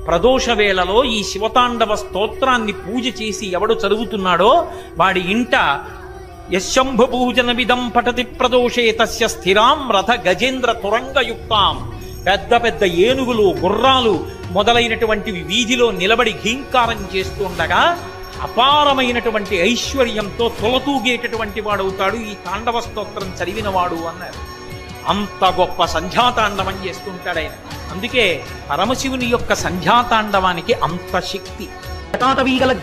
ప్రదోష వేళలో ఈ శివతాండవ స్తోత్రాన్ని పూజ చేసి ఎవడు చదువుతున్నాడో వాడి ఇంట యశంభభూజన విధం పఠతి ప్రదోషే తస్య స్థిరాం రథ గజేంద్ర తురంగయుక్తాం. పెద్ద పెద్ద ఏనుగులు గుర్రాలు మొదలైనటువంటివి వీధిలో నిలబడి ఘీంకారం చేస్తుండగా అపారమైనటువంటి ఐశ్వర్యంతో తొలతూగేటటువంటి వాడవుతాడు ఈ తాండవ స్తోత్రం చదివినవాడు అన్నారు. అంత గొప్ప సంధ్యాతాండవం చేస్తుంటాడు ఆయన. అందుకే పరమశివుని యొక్క సంధ్యాతాండవానికి అంత శక్తి.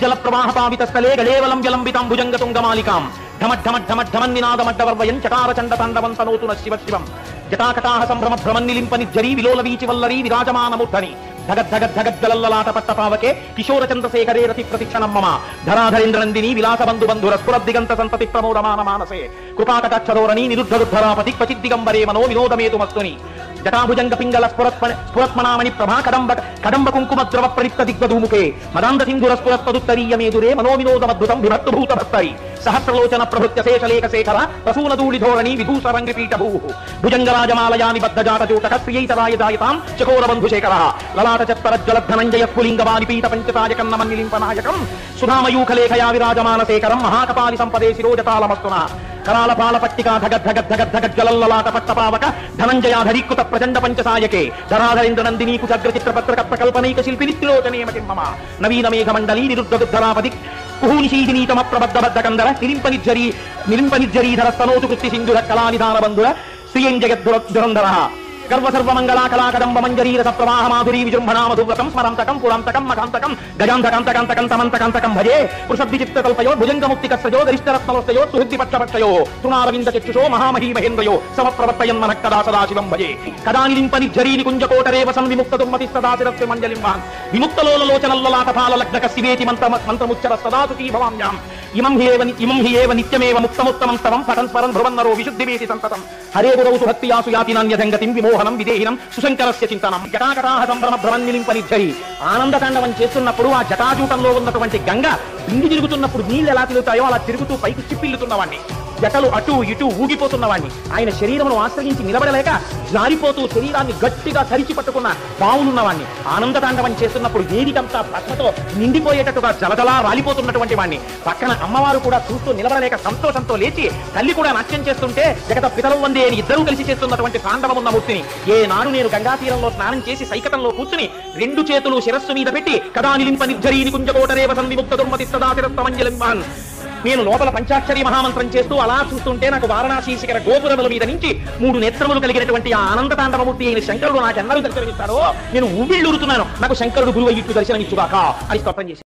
జల ప్రవాహ పావిత స్థలే గళేవలం విలంబితం భుజంగ తుంగమాలికాం ఢమఢమఢమఢమన్నినాదమడ్డవర్వయం చకార చండ తాండవం తనోతున శివ శివం జటాకటాహ సంభ్రమ భ్రమన్నిలింపని జరీ విలోల వీచి వల్లరీ విరాజమానముద్ధని ధగద్ధగద్ధగజ్జలల్లలాట పట్టపావకే కిశోర చంద్రశేఖరే రతి ప్రతిక్షణం మమ ధరాధరేంద్రనందిని విలాస బంధు బంధుర స్ఫురద్దిగంత సంతతి ప్రమోదమాన మానసే కృపాకటాక్షరోరణి నిరుద్ధరుద్ధరాపతి క్వచిద్దిగంబరే మనో వినోదమేతుమస్తుని జటాభుజంగ పింగళ స్ఫురత్మనామణి ప్రభా కదంబ కుంకుమ ద్రవ ప్రలిప్త దిగ్వధూముఖే మదాంధ సింధుర స్ఫురత్పదుత్తరీయమేదురే మనో వినోదమద్భుతం విభక్తుభూత భక్తరి సహస్రలోచన ప్రభృత్య శేషలేఖ శేఖర ప్రసూనధూళి ధోరణి విభూషరంగి పీఠభూ భుజంగరాజమాలయాని బద్ధజాటజూటక శ్రియైతరాయ జాయతాం చకోర బంధుశేఖర లలాట చత్తరజ్జలధనంజయ స్ఫులింగవాని పీఠ పంచతాయ కన్నమన్నిలింపనాయకం సుధామయూఖలేఖయా విరాజమాన శేఖరం మహాకపాలి సంపదే శిరోజతాలమస్తున కరాల పాల పట్టికా ధగద్ధగద్ధగద్ధగజ్జలల్లలాట పట్టపావక ధనంజయాధరీకృత ప్రచండ పంచసాయకే ధరాధరేంద్ర నందినీ కుజగ్ర చిత్రపత్రక ప్రకల్పనైక శిల్పి నిత్యోచనేమతి మమ నవీన మేఘమండలి నిరుద్ధరుద్ధరాపది కుహూనిశీతినీతమ ప్రబద్ధబద్ధ కందర నిలింపనిజ్జరీధర స్తనోతు కృత్తి సింధుర కళానిధాన బంధుర శ్రీయంజగద్ధురంధర గర్వసర్వమంగళా కళాకదంబ మంజరీరస ప్రవాహ మాధురీ విజృంభణా మధువ్రతం స్మరంతకం పురంతకం మకాంతకం గజాంతకాంతకాంతకం తమంతకాంతకం భజే వృషద్విచిత్తకల్పయో భుజంగముక్తికస్సయో గరిష్టరత్నవస్తయో సుహృద్దిపక్షపక్షయో తృణారవింద చక్షుషో మహామహీ మహేంద్రయో సమప్రవర్తయన్ మనః కదా సదాశివం భజే కదా నిలింపనిజ్జరీని కుంజకోటరేవ సన్విముక్త దుర్మతి సదాశిరస్య మంజలింవాన్ విముక్తలోలలోచనల్లలాటపాల లగ్నక శివేతి మంత్రముచ్చర సదాసుకీ భవామ్యాం ఇమం హి ఏవ నిత్యమేవ ముక్తముత్తమం స్తవం పఠన్ స్మరన్ భ్రువన్నరో విశుద్ధివేసి సంతతం హరే గురౌ సుభక్తియాసు యాతి నాన్యధంగతిం విమోహనం విదేహినం సుశంకరస్య చింతనం జటాకటాహ సంభ్రమ భ్రమన్నిలింపనిజ్జరి ఆనందతాండవం చేస్తున్నప్పుడు ఆ జటాజూటంలో ఉన్నటువంటి గంగ బింగి తిరుగుతున్నప్పుడు నీళ్ళు ఎలా తిరుగుతాయో అలా తిరుగుతూ పైకి చిప్పిల్లుతున్నవాడిని జటలు అటు ఇటు ఊగిపోతున్నవాడిని ఆయన శరీరమును ఆశ్రయించి నిలబడలేక జారిపోతూ శరీరాన్ని గట్టిగా తరిచి పట్టుకున్న బావులున్నవాడిని ఆనందతాండవం చేస్తున్నప్పుడు వేదికంతా భస్మతో నిండిపోయేటట్టుగా జలజలా రాలిపోతున్నటువంటి వాడిని పక్కన అమ్మవారు కూడా చూస్తూ నిలబడలేక సంతోషంతో లేచి తల్లి కూడా నాట్యం చేస్తుంటే జగత పితలం వందే అని ఇద్దరూ కలిసి చేస్తున్నటువంటి తాండవం ఉన్న మూర్తిని ఏనాడు నేను గంగా తీరంలో స్నానం చేసి సైకతంలో కూర్చుని రెండు చేతులు శిరస్సు మీద పెట్టి కదా నిలింపనిజ్జరీని కుంజకోటరేవ సన్విముక్త దుర్మతి సదాశిరస్తమంజలింవాన్ నేను లోపల పంచాక్షరి మహామంత్రం చేస్తూ అలా చూస్తుంటే నాకు వారణాసి శిఖర గోపురముల మీద నుంచి 3 నేత్రములు కలిగినటువంటి ఆ ఆనంద తాండవమూర్తి అయిన శంకరుడు నాకు ఎన్నడూ దర్శనమిస్తాడో నేను ఉవ్విళ్ళూరుతున్నాను. నాకు శంకరుడు గురువు ఇట్లు దర్శనమిచ్చుగాక అని స్తోత్రం చేశాను.